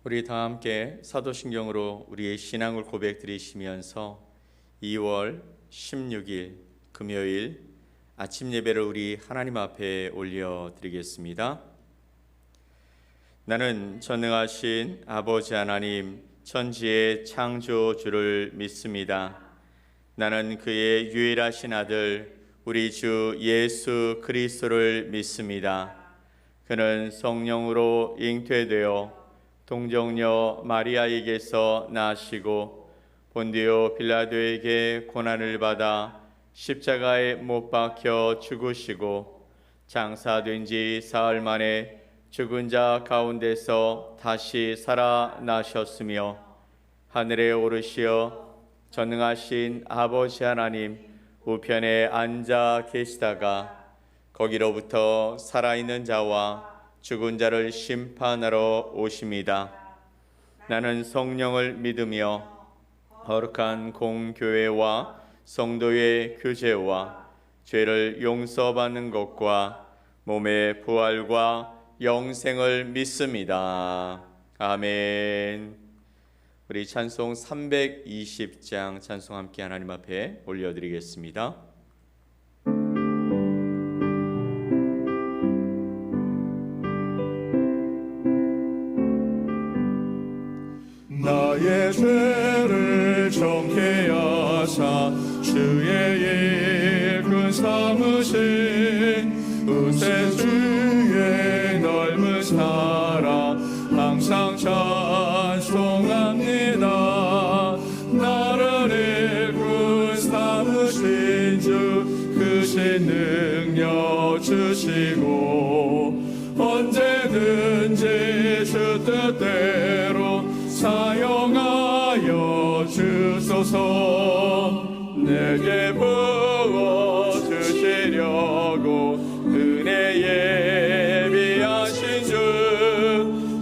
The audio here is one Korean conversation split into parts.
우리 다 함께 사도신경으로 우리의 신앙을 고백드리시면서 2월 16일 금요일 아침 예배를 우리 하나님 앞에 올려드리겠습니다. 나는 전능하신 아버지 하나님 천지의 창조주를 믿습니다. 나는 그의 유일하신 아들 우리 주 예수 그리스도를 믿습니다. 그는 성령으로 잉태되어 동정녀 마리아에게서 나시고 본디오 빌라도에게 고난을 받아 십자가에 못 박혀 죽으시고 장사된 지 사흘 만에 죽은 자 가운데서 다시 살아나셨으며 하늘에 오르시어 전능하신 아버지 하나님 우편에 앉아 계시다가 거기로부터 살아있는 자와 죽은 자를 심판하러 오십니다. 나는 성령을 믿으며 거룩한 공교회와 성도의 교제와 죄를 용서받는 것과 몸의 부활과 영생을 믿습니다. 아멘. 우리 찬송 320장 찬송 함께 하나님 앞에 올려드리겠습니다. 나의 죄를 정케 하사 주의 일꾼 삼으신 우세주의 넓은 사랑 항상 찬송합니다. 나를 일꾼 삼으신 주 크신 능력 주시고 언제든지 주 뜻대로 사용하여 주소서. 내게 부어주시려고 은혜 예비하신 주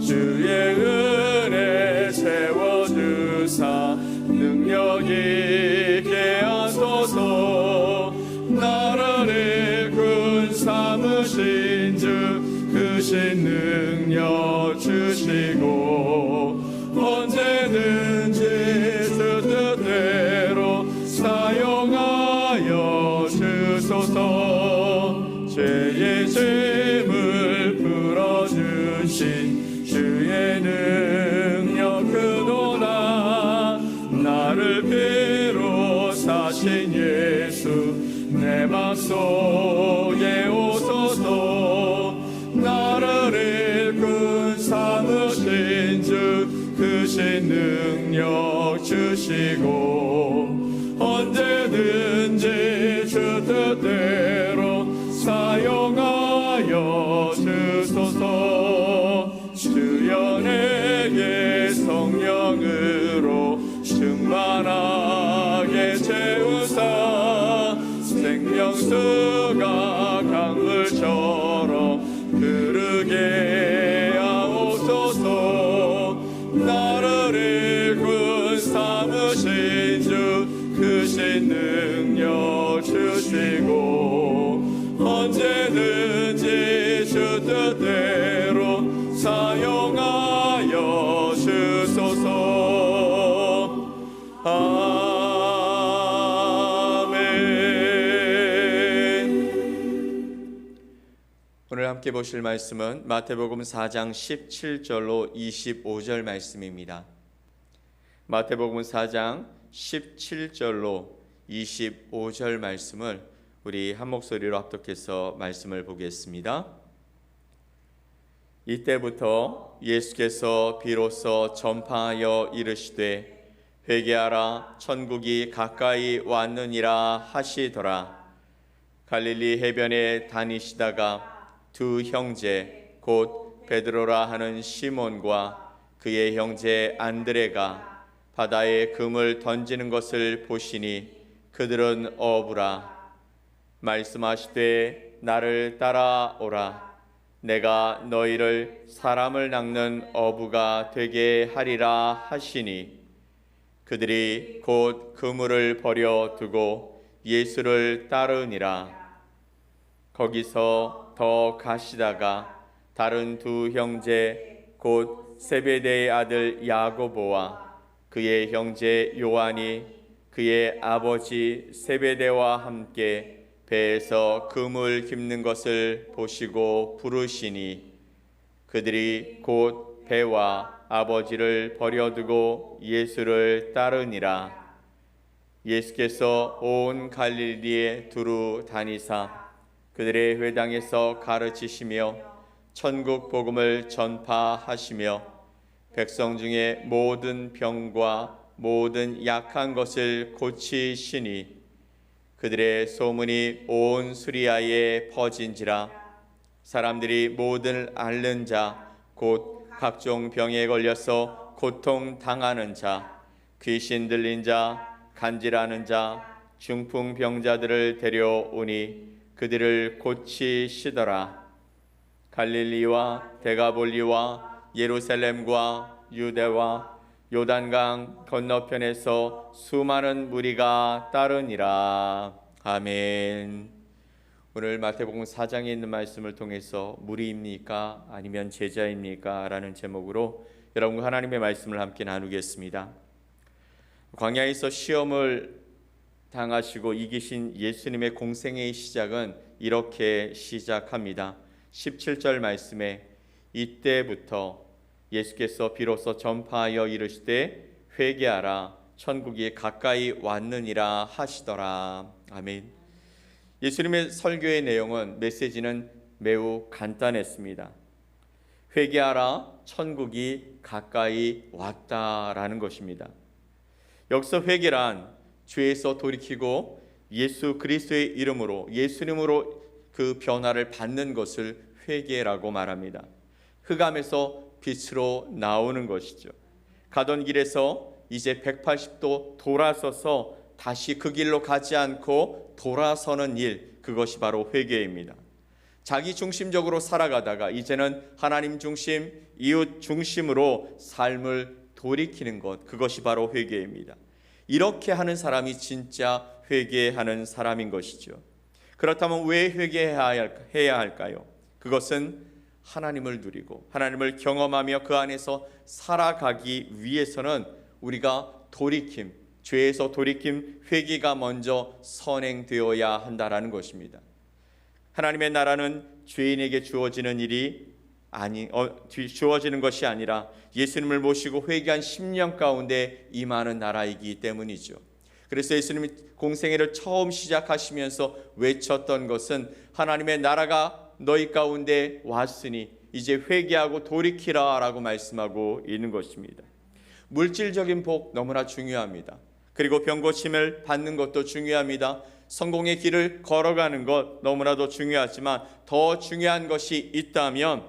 주의 은혜 채워주사 능력 있게 하소서. 나를 일꾼 삼으신 주 크신 능력 주시고 언제든지 주 뜻대로 사용하여 주소서. 죄의 짐을 풀어주신 주의 능력 크도다. 나를 피로 사신 예수 내 맘속에 오소서. 나를 일꾼 삼으신 주 크신 능력 주시고 언제든지 주 뜻대로 사용하여 주소서. 주여 내게 성령으로 충만하게 채우사 생명수가 강물처럼 흐르게 하옵소서. 나를 일꾼 삼으신 주 크신 능력 주시고 언제든지 주 뜻대로 사용하여 주소서. 아멘. 오늘 함께 보실 말씀은 마태복음 4장 17절로 25절 말씀입니다. 마태복음 4장 17절로 25절 말씀을 우리 한 목소리로 합독해서 말씀을 보겠습니다. 이때부터 예수께서 비로소 전파하여 이르시되 회개하라 천국이 가까이 왔느니라 하시더라. 갈릴리 해변에 다니시다가 두 형제 곧 베드로라 하는 시몬과 그의 형제 안드레가 바다에 금을 던지는 것을 보시니 그들은 어부라. 말씀하시되 나를 따라오라. 내가 너희를 사람을 낚는 어부가 되게 하리라 하시니 그들이 곧 그물을 버려 두고 예수를 따르니라. 거기서 더 가시다가 다른 두 형제 곧 세베대의 아들 야고보와 그의 형제 요한이 그의 아버지 세베대와 함께 배에서 그물 깁는 것을 보시고 부르시니 그들이 곧 배와 아버지를 버려두고 예수를 따르니라. 예수께서 온 갈릴리에 두루 다니사 그들의 회당에서 가르치시며 천국 복음을 전파하시며 백성 중에 모든 병과 모든 약한 것을 고치시니 그들의 소문이 온 수리아에 퍼진지라. 사람들이 모든 앓는 자 곧 각종 병에 걸려서 고통 당하는 자 귀신 들린 자 간질하는 자 중풍 병자들을 데려오니 그들을 고치시더라. 갈릴리와 데가볼리와 예루살렘과 유대와 요단강 건너편에서 수많은 무리가 따르니라. 아멘. 오늘 마태복음 4장에 있는 말씀을 통해서 무리입니까? 아니면 제자입니까? 라는 제목으로 여러분과 하나님의 말씀을 함께 나누겠습니다. 광야에서 시험을 당하시고 이기신 예수님의 공생애의 시작은 이렇게 시작합니다. 17절 말씀에 이때부터 예수께서 비로소 전파하여 이르시되 회개하라 천국이 가까이 왔느니라 하시더라. 아멘. 예수님의 설교의 내용은 메시지는 매우 간단했습니다. 회개하라 천국이 가까이 왔다라는 것입니다. 여기서 회개란 죄에서 돌이키고 예수 그리스도의 이름으로 예수님으로 그 변화를 받는 것을 회개라고 말합니다. 흑암에서 빛으로 나오는 것이죠. 가던 길에서 이제 180도 돌아서서 다시 그 길로 가지 않고 돌아서는 일, 그것이 바로 회개입니다. 자기 중심적으로 살아가다가 이제는 하나님 중심, 이웃 중심으로 삶을 돌이키는 것, 그것이 바로 회개입니다. 이렇게 하는 사람이 진짜 회개하는 사람인 것이죠. 그렇다면 왜 회개해야 할까요? 그것은 하나님을 누리고 하나님을 경험하며 그 안에서 살아가기 위해서는 우리가 돌이킴, 죄에서 돌이킴, 회개가 먼저 선행되어야 한다라는 것입니다. 하나님의 나라는 죄인에게 주어지는 주어지는 것이 아니라 예수님을 모시고 회개한 10년 가운데 임하는 나라이기 때문이죠. 그래서 예수님이 공생애를 처음 시작하시면서 외쳤던 것은 하나님의 나라가 너희 가운데 왔으니 이제 회개하고 돌이키라 라고 말씀하고 있는 것입니다. 물질적인 복 너무나 중요합니다. 그리고 병고침을 받는 것도 중요합니다. 성공의 길을 걸어가는 것 너무나도 중요하지만 더 중요한 것이 있다면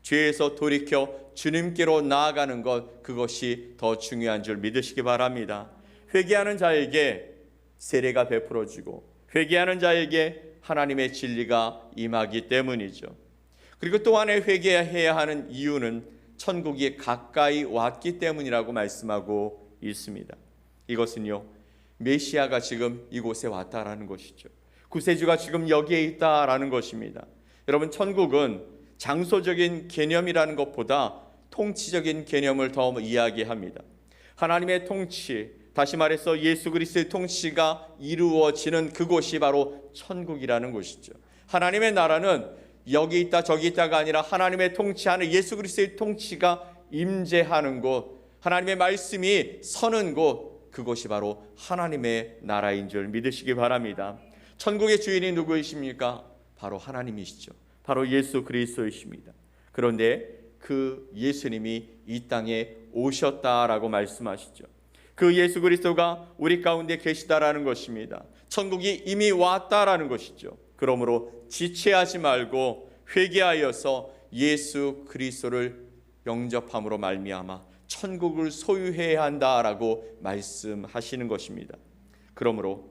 죄에서 돌이켜 주님께로 나아가는 것, 그것이 더 중요한 줄 믿으시기 바랍니다. 회개하는 자에게 세례가 베풀어지고 회개하는 자에게 하나님의 진리가 임하기 때문이죠. 그리고 또 하나의 회개해야 하는 이유는 천국이 가까이 왔기 때문이라고 말씀하고 있습니다. 이것은요, 메시아가 지금 이곳에 왔다라는 것이죠. 구세주가 지금 여기에 있다라는 것입니다. 여러분, 천국은 장소적인 개념이라는 것보다 통치적인 개념을 더 이야기합니다. 하나님의 통치, 다시 말해서 예수 그리스도의 통치가 이루어지는 그곳이 바로 천국이라는 곳이죠. 하나님의 나라는 여기 있다 저기 있다가 아니라 하나님의 통치하는 예수 그리스도의 통치가 임재하는 곳, 하나님의 말씀이 서는 곳, 그것이 바로 하나님의 나라인 줄 믿으시기 바랍니다. 천국의 주인이 누구이십니까? 바로 하나님이시죠. 바로 예수 그리스도이십니다. 그런데 그 예수님이 이 땅에 오셨다라고 말씀하시죠. 그 예수 그리스도가 우리 가운데 계시다라는 것입니다. 천국이 이미 왔다라는 것이죠. 그러므로 지체하지 말고 회개하여서 예수 그리스도를 영접함으로 말미암아 천국을 소유해야 한다라고 말씀하시는 것입니다. 그러므로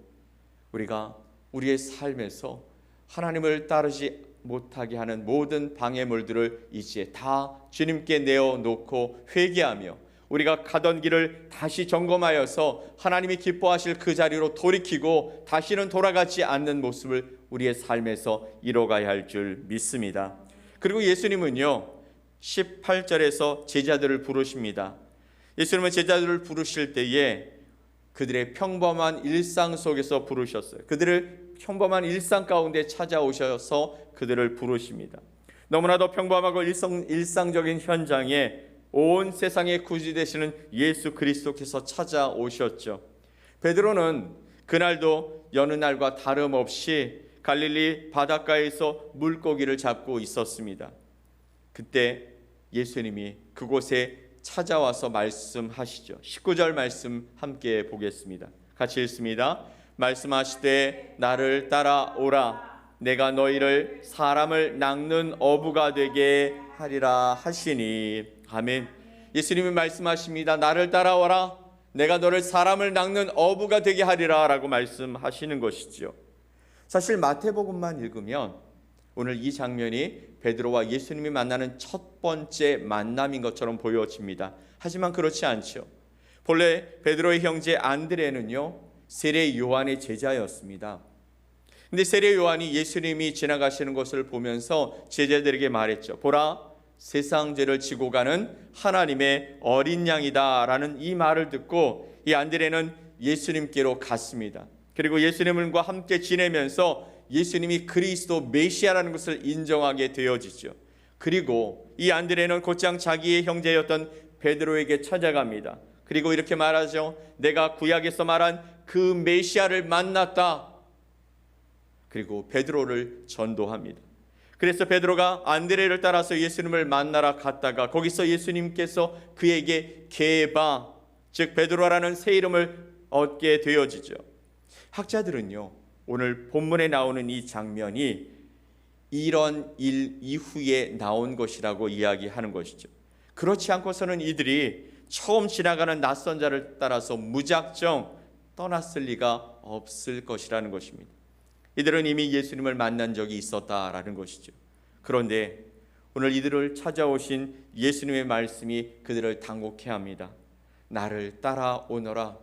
우리가 우리의 삶에서 하나님을 따르지 못하게 하는 모든 방해물들을 이제 다 주님께 내어놓고 회개하며 우리가 가던 길을 다시 점검하여서 하나님이 기뻐하실 그 자리로 돌이키고 다시는 돌아가지 않는 모습을 우리의 삶에서 이뤄가야 할 줄 믿습니다. 그리고 예수님은요, 18절에서 제자들을 부르십니다. 예수님은 제자들을 부르실 때에 그들의 평범한 일상 속에서 부르셨어요. 그들을 평범한 일상 가운데 찾아오셔서 그들을 부르십니다. 너무나도 평범하고 일상적인 현장에 온 세상의 구주 되시는 예수 그리스도께서 찾아오셨죠. 베드로는 그날도 여느 날과 다름없이 갈릴리 바닷가에서 물고기를 잡고 있었습니다. 그때 예수님이 그곳에 찾아와서 말씀하시죠. 19절 말씀 함께 보겠습니다. 같이 읽습니다. 말씀하시되 나를 따라오라. 내가 너희를 사람을 낚는 어부가 되게 하리라 하시니. 아멘. 예수님이 말씀하십니다. 나를 따라오라. 내가 너를 사람을 낚는 어부가 되게 하리라 라고 말씀하시는 것이죠. 사실 마태복음만 읽으면 오늘 이 장면이 베드로와 예수님이 만나는 첫 번째 만남인 것처럼 보여집니다. 하지만 그렇지 않죠. 본래 베드로의 형제 안드레는요, 세례 요한의 제자였습니다. 근데 세례 요한이 예수님이 지나가시는 것을 보면서 제자들에게 말했죠. 보라, 세상 죄를 지고 가는 하나님의 어린 양이다 라는 이 말을 듣고 이 안드레는 예수님께로 갔습니다. 그리고 예수님과 함께 지내면서 예수님이 그리스도 메시아라는 것을 인정하게 되어지죠. 그리고 이 안드레는 곧장 자기의 형제였던 베드로에게 찾아갑니다. 그리고 이렇게 말하죠. 내가 구약에서 말한 그 메시아를 만났다. 그리고 베드로를 전도합니다. 그래서 베드로가 안드레를 따라서 예수님을 만나러 갔다가 거기서 예수님께서 그에게 게바, 즉 베드로라는 새 이름을 얻게 되어지죠. 학자들은요, 오늘 본문에 나오는 이 장면이 이런 일 이후에 나온 것이라고 이야기하는 것이죠. 그렇지 않고서는 이들이 처음 지나가는 낯선 자를 따라서 무작정 떠났을 리가 없을 것이라는 것입니다. 이들은 이미 예수님을 만난 적이 있었다라는 것이죠. 그런데 오늘 이들을 찾아오신 예수님의 말씀이 그들을 당혹해 합니다. 나를 따라오너라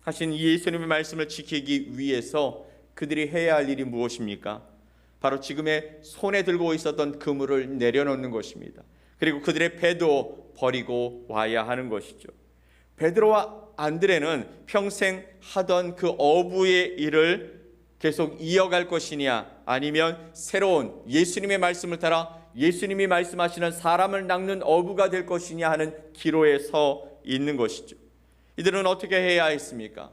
하신 이 예수님의 말씀을 지키기 위해서 그들이 해야 할 일이 무엇입니까? 바로 지금의 손에 들고 있었던 그물을 내려놓는 것입니다. 그리고 그들의 배도 버리고 와야 하는 것이죠. 베드로와 안드레는 평생 하던 그 어부의 일을 계속 이어갈 것이냐, 아니면 새로운 예수님의 말씀을 따라 예수님이 말씀하시는 사람을 낚는 어부가 될 것이냐 하는 기로에 서 있는 것이죠. 이들은 어떻게 해야 했습니까?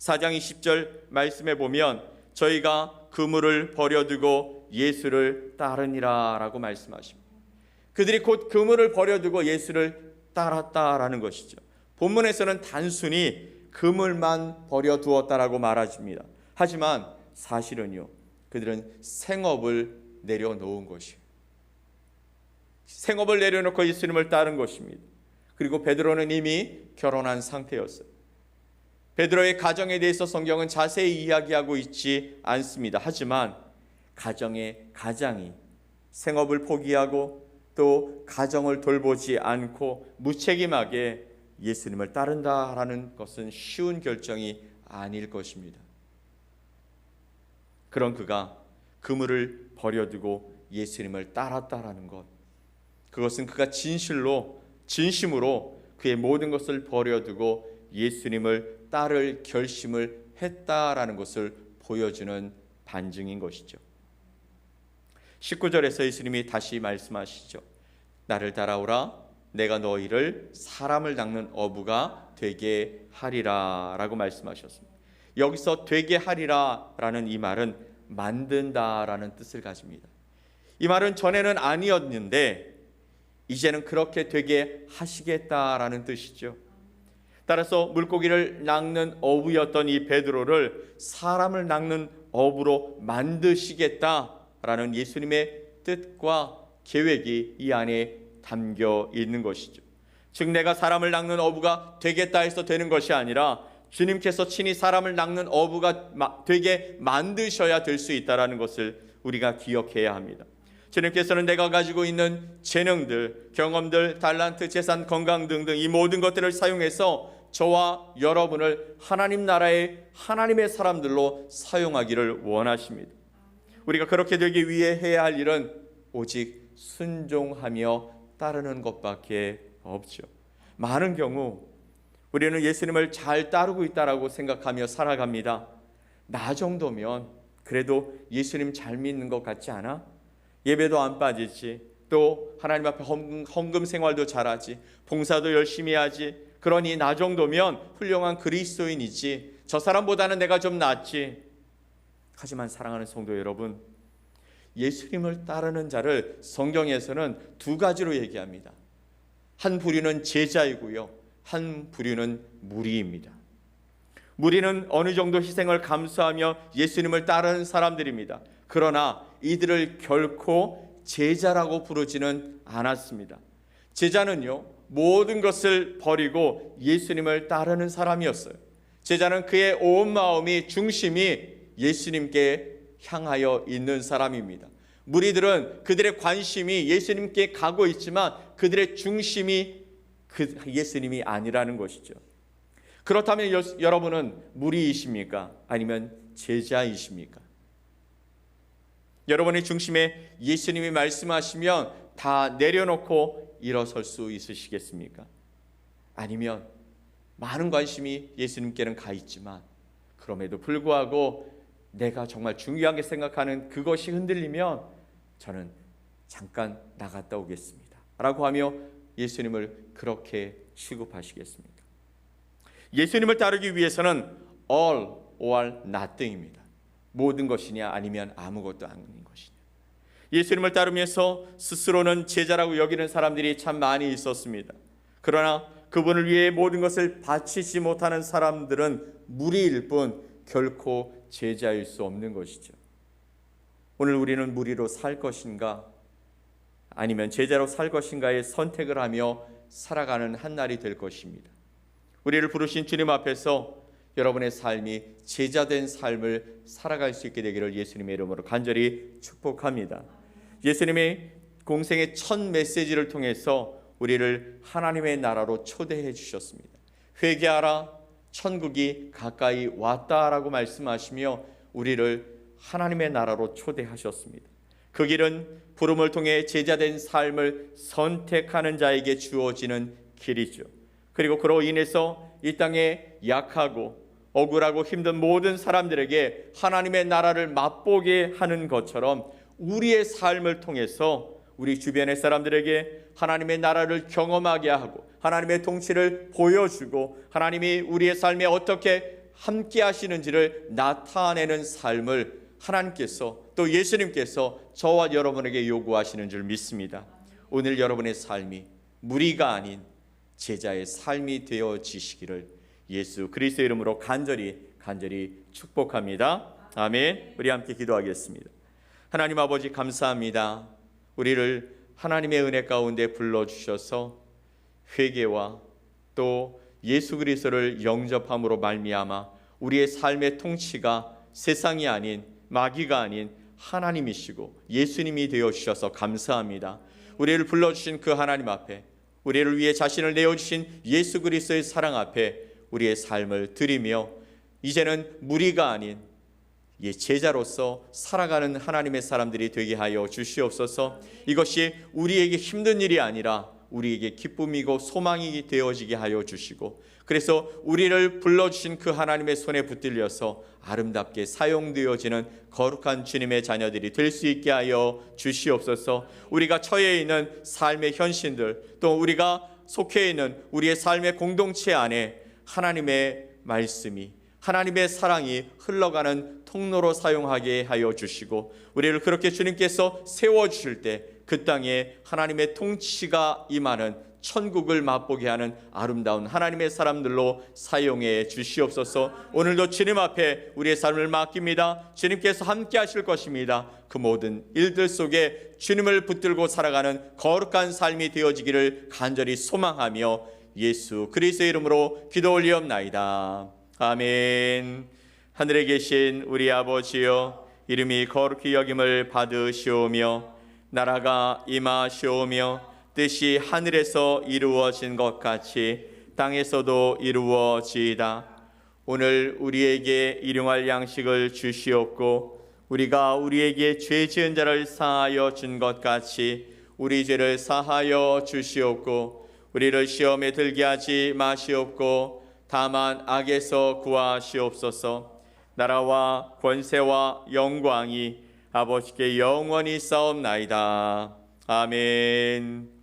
4장 20절 말씀에 보면 저희가 그물을 버려두고 예수를 따르니라 라고 말씀하십니다. 그들이 곧 그물을 버려두고 예수를 따랐다라는 것이죠. 본문에서는 단순히 그물만 버려두었다라고 말하십니다. 하지만 사실은요, 그들은 생업을 내려놓은 것이에요. 생업을 내려놓고 예수님을 따른 것입니다. 그리고 베드로는 이미 결혼한 상태였어요. 베드로의 가정에 대해서 성경은 자세히 이야기하고 있지 않습니다. 하지만 가정의 가장이 생업을 포기하고 또 가정을 돌보지 않고 무책임하게 예수님을 따른다라는 것은 쉬운 결정이 아닐 것입니다. 그런 그가 그물을 버려두고 예수님을 따랐다라는 것, 그것은 그가 진심으로 그의 모든 것을 버려두고 예수님을 따를 결심을 했다라는 것을 보여주는 반증인 것이죠. 19절에서 예수님이 다시 말씀하시죠. 나를 따라오라. 내가 너희를 사람을 낚는 어부가 되게 하리라 라고 말씀하셨습니다. 여기서 되게 하리라 라는 이 말은 만든다 라는 뜻을 가집니다. 이 말은 전에는 아니었는데 이제는 그렇게 되게 하시겠다라는 뜻이죠. 따라서 물고기를 낚는 어부였던 이 베드로를 사람을 낚는 어부로 만드시겠다라는 예수님의 뜻과 계획이 이 안에 담겨 있는 것이죠. 즉 내가 사람을 낚는 어부가 되겠다 해서 되는 것이 아니라 주님께서 친히 사람을 낚는 어부가 되게 만드셔야 될 수 있다는 것을 우리가 기억해야 합니다. 주님께서는 내가 가지고 있는 재능들, 경험들, 달란트, 재산, 건강 등등 이 모든 것들을 사용해서 저와 여러분을 하나님 나라의 하나님의 사람들로 사용하기를 원하십니다. 우리가 그렇게 되기 위해 해야 할 일은 오직 순종하며 따르는 것밖에 없죠. 많은 경우 우리는 예수님을 잘 따르고 있다라고 생각하며 살아갑니다. 나 정도면 그래도 예수님 잘 믿는 것 같지 않아? 예배도 안 빠지지, 또 하나님 앞에 헌금 생활도 잘하지, 봉사도 열심히 하지, 그러니 나 정도면 훌륭한 그리스도인이지, 저 사람보다는 내가 좀 낫지. 하지만 사랑하는 성도 여러분, 예수님을 따르는 자를 성경에서는 두 가지로 얘기합니다. 한 부류는 제자이고요, 한 부류는 무리입니다. 무리는 어느 정도 희생을 감수하며 예수님을 따르는 사람들입니다. 그러나 이들을 결코 제자라고 부르지는 않았습니다. 제자는요, 모든 것을 버리고 예수님을 따르는 사람이었어요. 제자는 그의 온 마음이, 중심이 예수님께 향하여 있는 사람입니다. 무리들은 그들의 관심이 예수님께 가고 있지만 그들의 중심이 예수님이 아니라는 것이죠. 그렇다면 여러분은 무리이십니까? 아니면 제자이십니까? 여러분의 중심에 예수님이 말씀하시면 다 내려놓고 일어설 수 있으시겠습니까? 아니면 많은 관심이 예수님께는 가 있지만 그럼에도 불구하고 내가 정말 중요하게 생각하는 그것이 흔들리면 저는 잠깐 나갔다 오겠습니다 라고 하며 예수님을 그렇게 취급하시겠습니까? 예수님을 따르기 위해서는 all or nothing입니다. 모든 것이냐 아니면 아무것도 아닌 것이냐. 예수님을 따르면서 스스로는 제자라고 여기는 사람들이 참 많이 있었습니다. 그러나 그분을 위해 모든 것을 바치지 못하는 사람들은 무리일 뿐 결코 제자일 수 없는 것이죠. 오늘 우리는 무리로 살 것인가 아니면 제자로 살 것인가의 선택을 하며 살아가는 한 날이 될 것입니다. 우리를 부르신 주님 앞에서 여러분의 삶이 제자된 삶을 살아갈 수 있게 되기를 예수님의 이름으로 간절히 축복합니다. 예수님의 공생의 첫 메시지를 통해서 우리를 하나님의 나라로 초대해 주셨습니다. 회개하라, 천국이 가까이 왔다라고 말씀하시며 우리를 하나님의 나라로 초대하셨습니다. 그 길은 부름을 통해 제자된 삶을 선택하는 자에게 주어지는 길이죠. 그리고 그로 인해서 이 땅에 약하고 억울하고 힘든 모든 사람들에게 하나님의 나라를 맛보게 하는 것처럼 우리의 삶을 통해서 우리 주변의 사람들에게 하나님의 나라를 경험하게 하고 하나님의 통치를 보여주고 하나님이 우리의 삶에 어떻게 함께 하시는지를 나타내는 삶을 하나님께서 또 예수님께서 저와 여러분에게 요구하시는 줄 믿습니다. 오늘 여러분의 삶이 무리가 아닌 제자의 삶이 되어지시기를 예수 그리스도의 이름으로 간절히 축복합니다. 아멘. 우리 함께 기도하겠습니다. 하나님 아버지 감사합니다. 우리를 하나님의 은혜 가운데 불러주셔서 회개와 또 예수 그리스도를 영접함으로 말미암아 우리의 삶의 통치가 세상이 아닌 마귀가 아닌 하나님이시고 예수님이 되어주셔서 감사합니다. 우리를 불러주신 그 하나님 앞에 우리를 위해 자신을 내어주신 예수 그리스도의 사랑 앞에 우리의 삶을 드리며 이제는 무리가 아닌 제자로서 살아가는 하나님의 사람들이 되게 하여 주시옵소서. 이것이 우리에게 힘든 일이 아니라 우리에게 기쁨이고 소망이 되어지게 하여 주시고 그래서 우리를 불러주신 그 하나님의 손에 붙들려서 아름답게 사용되어지는 거룩한 주님의 자녀들이 될 수 있게 하여 주시옵소서. 우리가 처해 있는 삶의 현실들 또 우리가 속해 있는 우리의 삶의 공동체 안에 하나님의 말씀이 하나님의 사랑이 흘러가는 통로로 사용하게 하여 주시고 우리를 그렇게 주님께서 세워주실 때 그 땅에 하나님의 통치가 임하는 천국을 맛보게 하는 아름다운 하나님의 사람들로 사용해 주시옵소서. 오늘도 주님 앞에 우리의 삶을 맡깁니다. 주님께서 함께 하실 것입니다. 그 모든 일들 속에 주님을 붙들고 살아가는 거룩한 삶이 되어지기를 간절히 소망하며 예수 그리스도의 이름으로 기도 올리옵나이다. 아멘. 하늘에 계신 우리 아버지여, 이름이 거룩히 여김을 받으시오며 나라가 임하시오며 뜻이 하늘에서 이루어진 것 같이 땅에서도 이루어지이다. 오늘 우리에게 일용할 양식을 주시옵고 우리가 우리에게 죄 지은 자를 사하여 준 것 같이 우리 죄를 사하여 주시옵고 우리를 시험에 들게 하지 마시옵고 다만 악에서 구하시옵소서. 나라와 권세와 영광이 아버지께 영원히 싸움나이다. 아멘.